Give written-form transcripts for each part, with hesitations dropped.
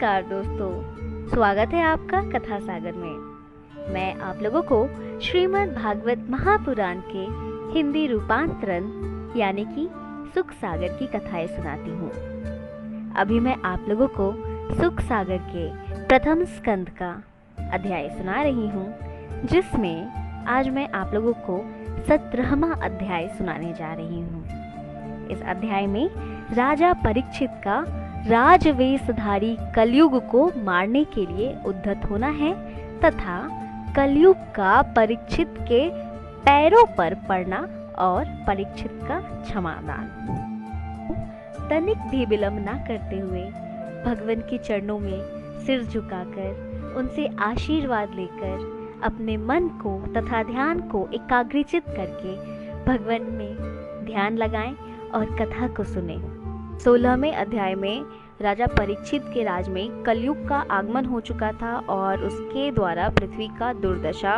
नमस्कार दोस्तों, स्वागत है आपका कथा सागर में। मैं आप लोगों को श्रीमद् भागवत महापुराण के हिंदी रूपांतरण यानी कि सुख सागर की कथाएं सुनाती हूँ। अभी मैं आप लोगों को सुख सागर के प्रथम स्कंद का अध्याय सुना रही हूँ, जिसमें आज मैं आप लोगों को 17वां अध्याय सुनाने जा रही हूँ। इस अध्याय में राजा परीक्षित का राजवेशधारी कलयुग को मारने के लिए उद्धत होना है तथा कलयुग का परीक्षित के पैरों पर पड़ना और परीक्षित का क्षमादान। तनिक भी विलंब न करते हुए भगवान के चरणों में सिर झुकाकर उनसे आशीर्वाद लेकर अपने मन को तथा ध्यान को एकाग्रचित करके भगवान में ध्यान लगाएं और कथा को सुने। 16वें अध्याय में राजा परीक्षित के राज में कलयुग का आगमन हो चुका था और उसके द्वारा पृथ्वी का दुर्दशा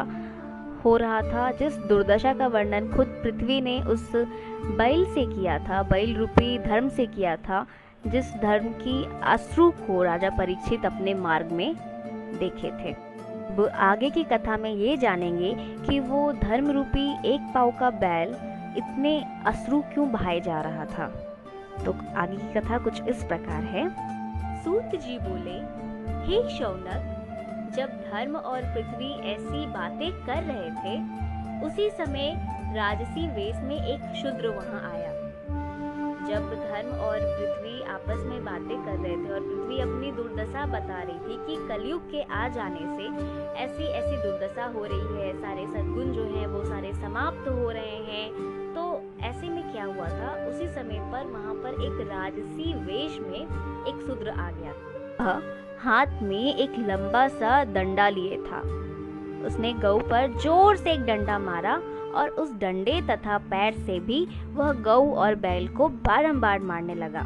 हो रहा था, जिस दुर्दशा का वर्णन खुद पृथ्वी ने उस बैल से किया था, बैल रूपी धर्म से किया था, जिस धर्म की अश्रु को राजा परीक्षित अपने मार्ग में देखे थे। आगे की कथा में ये जानेंगे कि वो धर्म रूपी एक पांव का बैल इतने अश्रु क्यों बहाए जा रहा था। तो आगे की कथा कुछ इस प्रकार है। सूत जी बोले, हे शौनक, जब धर्म और पृथ्वी ऐसी बातें कर रहे थे, उसी समय राजसी वेश में एक शूद्र वहां आया। जब धर्म और पृथ्वी आपस में बातें कर रहे थे और पृथ्वी अपनी दुर्दशा बता रही थी कि कलयुग के आ जाने से ऐसी ऐसी दुर्दशा हो रही है, सारे सद्गुण जो हैं वो सारे समाप्त हो रहे हैं, तो ऐसे में क्या हुआ था, उसी समय पर वहां पर एक राजसी वेश में एक शूद्र आ गया। हाथ में एक लंबा सा डंडा लिए था। उसने गौ पर जोर से एक डंडा मारा और उस डंडे तथा पैर से भी वह गौ और बैल को बारंबार मारने लगा।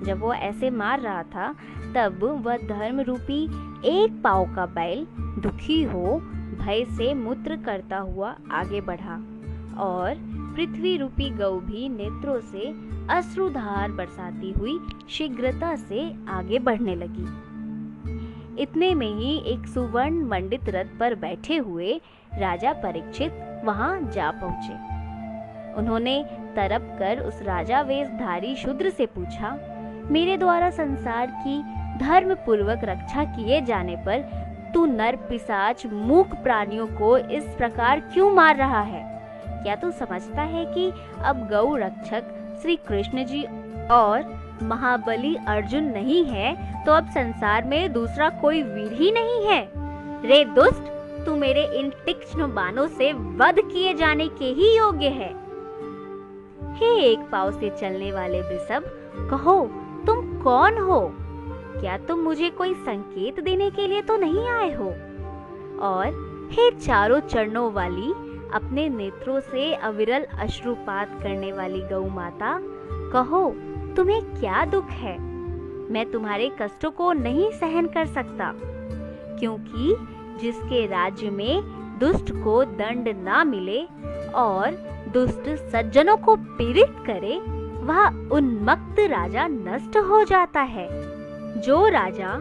जब वो ऐसे मार रहा था, तब वह धर्म रूपी एक पांव का बैल दुखी हो भय से मूत्र करता हुआ आगे बढ़ा और पृथ्वी रूपी गौ भी नेत्रों से अश्रुधार बरसाती हुई शीघ्रता से आगे बढ़ने लगी। इतने में ही एक सुवर्ण मंडित रथ पर बैठे हुए राजा परीक्षित वहां जा पहुंचे। उन्होंने तरप कर उस राजा वेशधारी शूद्र से पूछा, मेरे द्वारा संसार की धर्म पूर्वक रक्षा किए जाने पर तू नर पिशाच मूक प्राणियों को इस प्रकार क्यों मार रहा है? क्या तू समझता है कि अब गौ रक्षक श्री कृष्ण जी और महाबली अर्जुन नहीं है, तो अब संसार में दूसरा कोई वीर ही नहीं है? रे दुष्ट, तू मेरे इन तीक्ष्ण बाणों से वध किए जाने के ही योग्य है। हे एक पांव से चलने वाले वृषभ, कहो तुम कौन हो? क्या तुम मुझे कोई संकेत देने के लिए तो नहीं आए हो? और हे चारों चरणों वाली, अपने नेत्रों से अविरल अश्रुपात करने वाली गौ माता, कहो तुम्हें क्या दुख है? मैं तुम्हारे कष्टों को नहीं सहन कर सकता, क्योंकि जिसके राज्य में दुष्ट को दंड ना मिले और दुष्ट सज्जनों को पीड़ित करे, वह उन्मत्त राजा नष्ट हो जाता है। जो राजा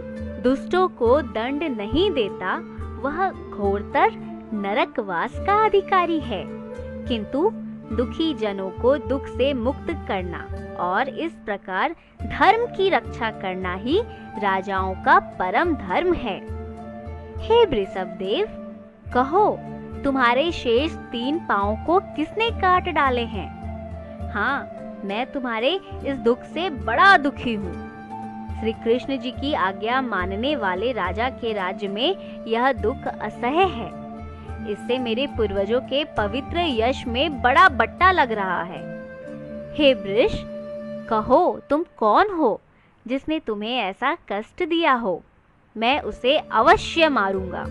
दुष्टों को दंड नहीं देता, वह घोरतर नरकवास का अधिकारी है। किंतु दुखी जनों को दुख से मुक्त करना और इस प्रकार धर्म की रक्षा करना ही राजाओं का परम धर्म है। हे वृषभ देव, कहो तुम्हारे शेष 3 पांव को किसने काट डाले हैं? हाँ, मैं तुम्हारे इस दुख से बड़ा दुखी हूँ। श्री कृष्ण जी की आज्ञा मानने वाले राजा के राज्य में यह दुख असह्य है। इससे मेरे पूर्वजों के पवित्र यश में बड़ा बट्टा लग रहा है। हे वृष, कहो तुम कौन हो जिसने तुम्हें ऐसा कष्ट दिया हो? मैं उसे अवश्य मारूंगा।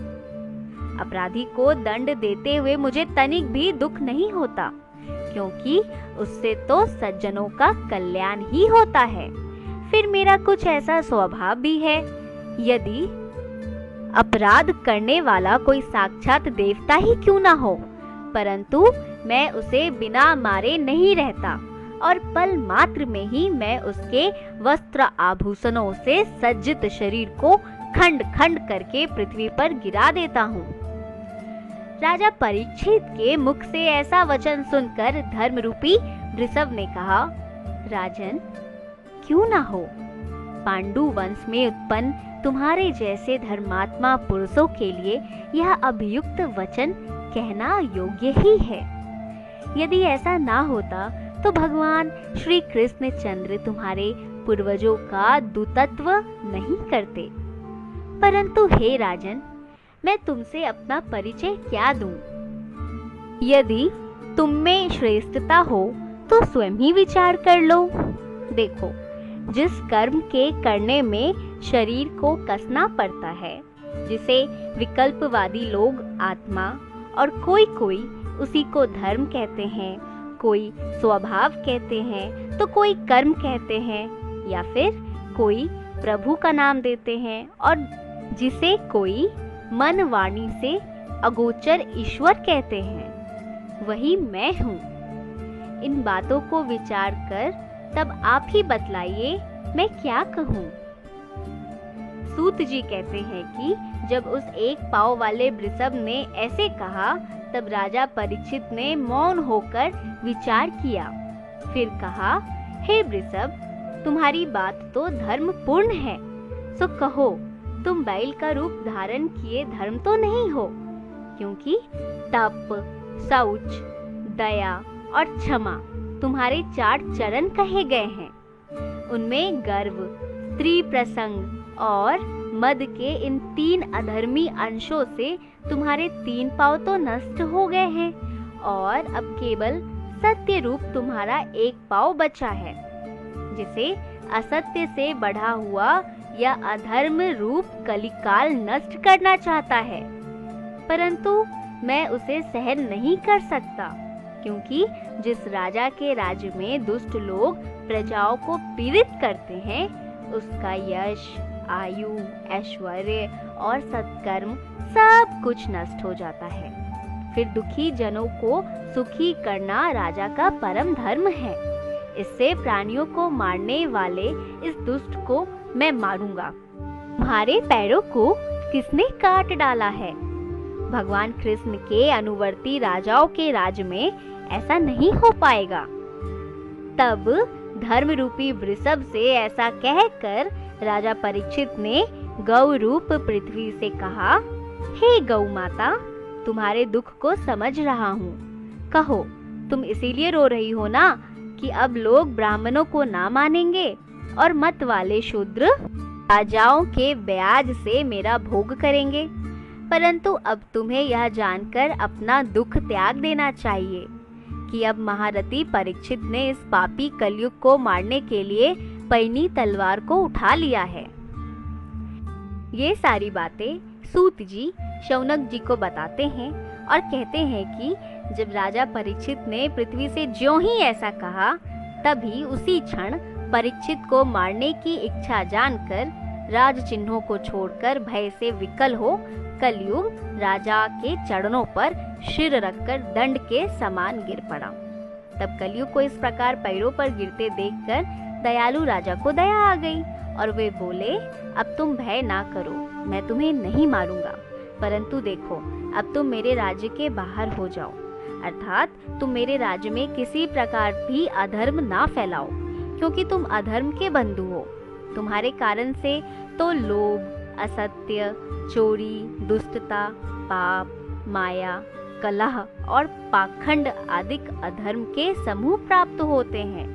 अपराधी को दंड देते हुए मुझे तनिक भी दुख नहीं होता, क्योंकि उससे तो सज्जनों का कल्याण ही होता है। फिर मेरा कुछ ऐसा स्वभाव भी है, यदि अपराध करने वाला कोई साक्षात देवता ही क्यों ना हो, परंतु मैं उसे बिना मारे नहीं रहता। और पल मात्र में ही मैं उसके वस्त्र आभूषणों से सज्जित शरीर को खंड खंड करके पृथ्वी पर गिरा देता हूँ। राजा परीक्षित के मुख से ऐसा वचन सुनकर धर्मरूपी वृषभ ने कहा, राजन, क्यों ना हो, पांडु वंश में उत्पन्न तुम्हारे जैसे धर्मात्मा पुरुषों के लिए यह अभियुक्त वचन कहना योग्य ही है। यदि ऐसा ना होता तो भगवान श्री कृष्ण चंद्र तुम्हारे पूर्वजों का दूतत्व नहीं करते। परंतु हे राजन, मैं तुमसे अपना परिचय क्या दूं? यदि तुम में श्रेष्ठता हो तो स्वयं ही विचार कर लो। देखो, जिस कर्म के करने में शरीर को कसना पड़ता है, जिसे विकल्पवादी लोग आत्मा और कोई कोई उसी को धर्म कहते हैं, कोई स्वभाव कहते हैं, तो कोई कर्म कहते हैं, या फिर कोई प्रभु का नाम देते हैं, और जिसे कोई मन वाणी से अगोचर ईश्वर कहते हैं, वही मैं हूँ। इन बातों को विचार कर तब आप ही बतलाइए मैं क्या कहूँ। सूत जी कहते हैं कि जब उस एक पाँव वाले वृषभ ने ऐसे कहा, तब राजा परीक्षित ने मौन होकर विचार किया। फिर कहा, हे वृषभ, तुम्हारी बात तो धर्मपूर्ण है, सो कहो, तुम बैल का रूप धारण किए धर्म तो नहीं हो, क्योंकि तप, शौच, दया और क्षमा तुम्हारे 4 चरण कहे गए हैं। उनमें गर्व, स्त्री प्रसंग और मद के इन 3 अधर्मी अंशों से तुम्हारे 3 पांव तो नष्ट हो गए हैं, और अब केवल सत्य रूप तुम्हारा 1 पांव बचा है, जिसे असत्य से बढ़ा हुआ या अधर्म रूप कलिकाल नष्ट करना चाहता है। परंतु मैं उसे सहन नहीं कर सकता, क्योंकि जिस राजा के राज्य में दुष्ट लोग प्रजाओं को पीड़ित करते हैं, उसका यश, आयु, ऐश्वर्य और सत्कर्म सब कुछ नष्ट हो जाता है। फिर दुखी जनों को सुखी करना राजा का परम धर्म है। इससे प्राणियों को मारने वाले इस दुष्ट को मैं मारूंगा। तुम्हारे पैरों को किसने काट डाला है? भगवान कृष्ण के अनुवर्ती राजाओं के राज्य में ऐसा नहीं हो पाएगा। तब धर्म रूपी वृषभ से ऐसा कहकर राजा परीक्षित ने गौ रूप पृथ्वी से कहा, हे गौ माता, तुम्हारे दुख को समझ रहा हूँ। कहो, तुम इसीलिए रो रही हो ना कि अब लोग ब्राह्मणों को ना मानेंगे और मत वाले शूद्र राजाओं के ब्याज से मेरा भोग करेंगे। परंतु अब तुम्हें यह जानकर अपना दुख त्याग देना चाहिए कि अब महारथी परीक्षित ने इस पापी कलयुग को मारने के लिए पैनी तलवार को उठा लिया है। ये सारी बातें सूत जी शौनक जी को बताते हैं और कहते हैं कि जब राजा परीक्षित ने पृथ्वी से ज्यों ही ऐसा कहा, तभी उसी क्षण परीक्षित को मारने की इच्छा जानकर राज चिन्हों को छोड़कर भय से विकल हो कलयुग राजा के चरणों पर सिर रखकर दंड के समान गिर पड़ा। तब कलयुग को इस प्रकार पैरों पर गिरते देखकर दयालु राजा को दया आ गई और वे बोले, अब तुम भय ना करो, मैं तुम्हें नहीं मारूंगा, परंतु देखो, अब तुम मेरे राज्य के बाहर हो जाओ, अर्थात तुम मेरे राज्य में किसी प्रकार भी अधर्म ना फैलाओ, क्योंकि तुम अधर्म के बंधु हो। तुम्हारे कारण से तो लोभ, असत्य, चोरी, दुष्टता, पाप, माया, कलह और पाखंड आदि अधर्म के समूह प्राप्त होते हैं।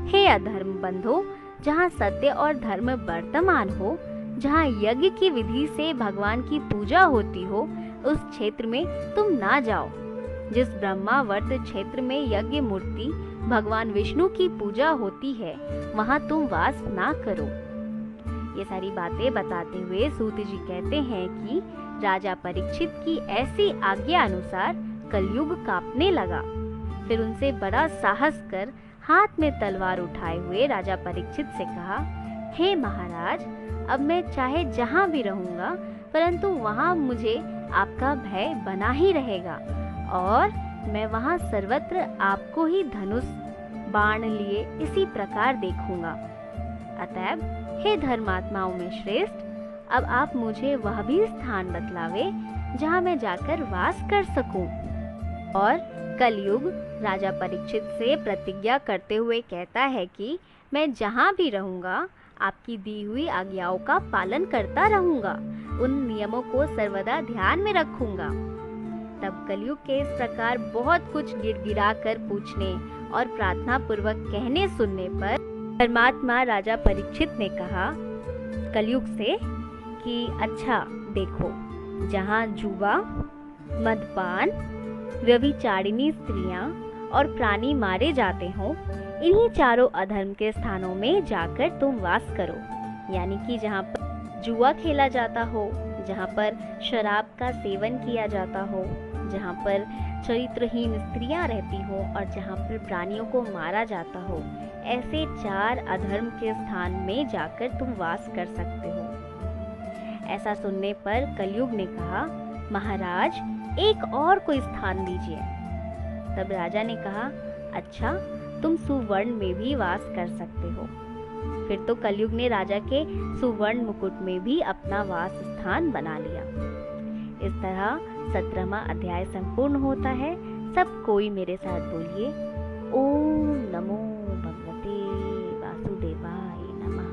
हे अधर्म बंधो, जहाँ सत्य और धर्म वर्तमान हो, जहाँ यज्ञ की विधि से भगवान की पूजा होती हो, उस क्षेत्र में तुम ना जाओ। जिस ब्रह्मावर्त क्षेत्र में यज्ञ मूर्ति भगवान विष्णु की पूजा होती है, वहाँ तुम वास ना करो। ये सारी बातें बताते हुए सूत जी कहते हैं कि राजा परीक्षित की ऐसी आज्ञा अनुसार कलयुग कांपने लगा। फिर उनसे बड़ा साहस कर हाथ में तलवार उठाए हुए राजा परीक्षित से कहा, हे महाराज, अब मैं चाहे जहाँ भी रहूंगा, परंतु वहाँ मुझे आपका भय बना ही रहेगा और मैं वहाँ सर्वत्र आपको ही धनुष बाण लिए इसी प्रकार देखूंगा। अतएव हे धर्मात्माओं में श्रेष्ठ, अब आप मुझे वह भी स्थान बतलावे जहाँ मैं जाकर वास कर सकूं। और कलयुग राजा परीक्षित से प्रतिज्ञा करते हुए कहता है कि मैं जहाँ भी रहूंगा आपकी दी हुई आज्ञाओं का पालन करता रहूंगा, उन नियमों को सर्वदा ध्यान में रखूंगा। तब कलयुग के इस प्रकार बहुत कुछ गिड़गिड़ा कर पूछने और प्रार्थना पूर्वक कहने सुनने पर धर्मात्मा राजा परीक्षित ने कहा कलयुग से कि अच्छा देखो, जहाँ जुआ, मदपान, व्यभिचारिणी स्त्रियां और प्राणी मारे जाते हों, इन्हीं चारों अधर्म के स्थानों में जाकर तुम वास करो। यानी कि जहाँ पर जुआ खेला जाता हो, जहाँ पर शराब का सेवन किया जाता हो, जहाँ पर चरित्रहीन स्त्रियां रहती हो और जहाँ पर प्राणियों को मारा जाता हो, ऐसे 4 अधर्म के स्थान में जाकर तुम वास कर सकते हो। ऐसा सुनने पर कलयुग ने कहा महाराज, एक और कोई स्थान दीजिए। तब राजा ने कहा अच्छा, तुम सुवर्ण में भी वास कर सकते हो। फिर तो कलयुग ने राजा के सुवर्ण मुकुट में भी अपना वास स्थान बना लिया। इस तरह 17वां अध्याय संपूर्ण होता है। सब कोई मेरे साथ बोलिए, ओम नमो भगवते वासुदेवाय नमः।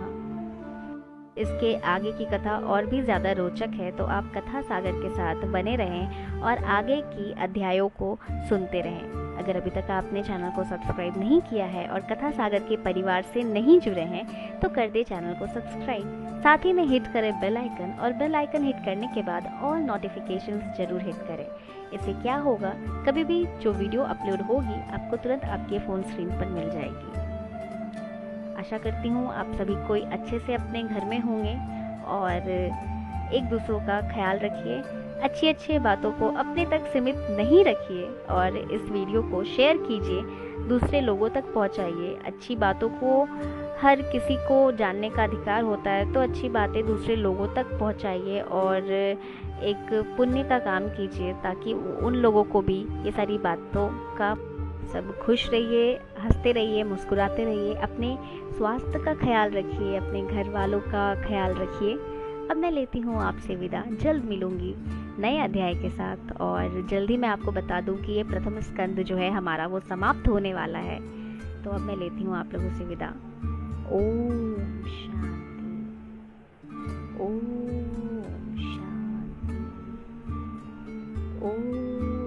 इसके आगे की कथा और भी ज़्यादा रोचक है, तो आप कथा सागर के साथ बने रहें और आगे की अध्यायों को सुनते रहें। अगर अभी तक आपने चैनल को सब्सक्राइब नहीं किया है और कथा सागर के परिवार से नहीं जुड़े हैं, तो कर दे चैनल को सब्सक्राइब। साथ ही में हिट करें बेल आइकन, और बेल आइकन हिट करने के बाद ऑल नोटिफिकेशंस जरूर हिट करें। इससे क्या होगा, कभी भी जो वीडियो अपलोड होगी आपको तुरंत आपके फ़ोन स्क्रीन पर मिल जाएगी। आशा करती हूँ आप सभी कोई अच्छे से अपने घर में होंगे और एक दूसरों का ख्याल रखिए। अच्छी बातों को अपने तक सीमित नहीं रखिए और इस वीडियो को शेयर कीजिए, दूसरे लोगों तक पहुंचाइए। अच्छी बातों को हर किसी को जानने का अधिकार होता है, तो अच्छी बातें दूसरे लोगों तक पहुंचाइए और एक पुण्य का काम कीजिए, ताकि उन लोगों को भी ये सारी बातों का सब खुश रहिए, हंसते रहिए, मुस्कुराते रहिए, अपने स्वास्थ्य का ख्याल रखिए, अपने घर वालों का ख्याल रखिए। अब मैं लेती हूँ आपसे विदा। जल्द मिलूंगी नए अध्याय के साथ और जल्द ही मैं आपको बता दूं कि ये प्रथम स्कंद जो है हमारा वो समाप्त होने वाला है। तो अब मैं लेती हूँ आप लोगों से विदा। ओम शांति, ओम शांति, ओम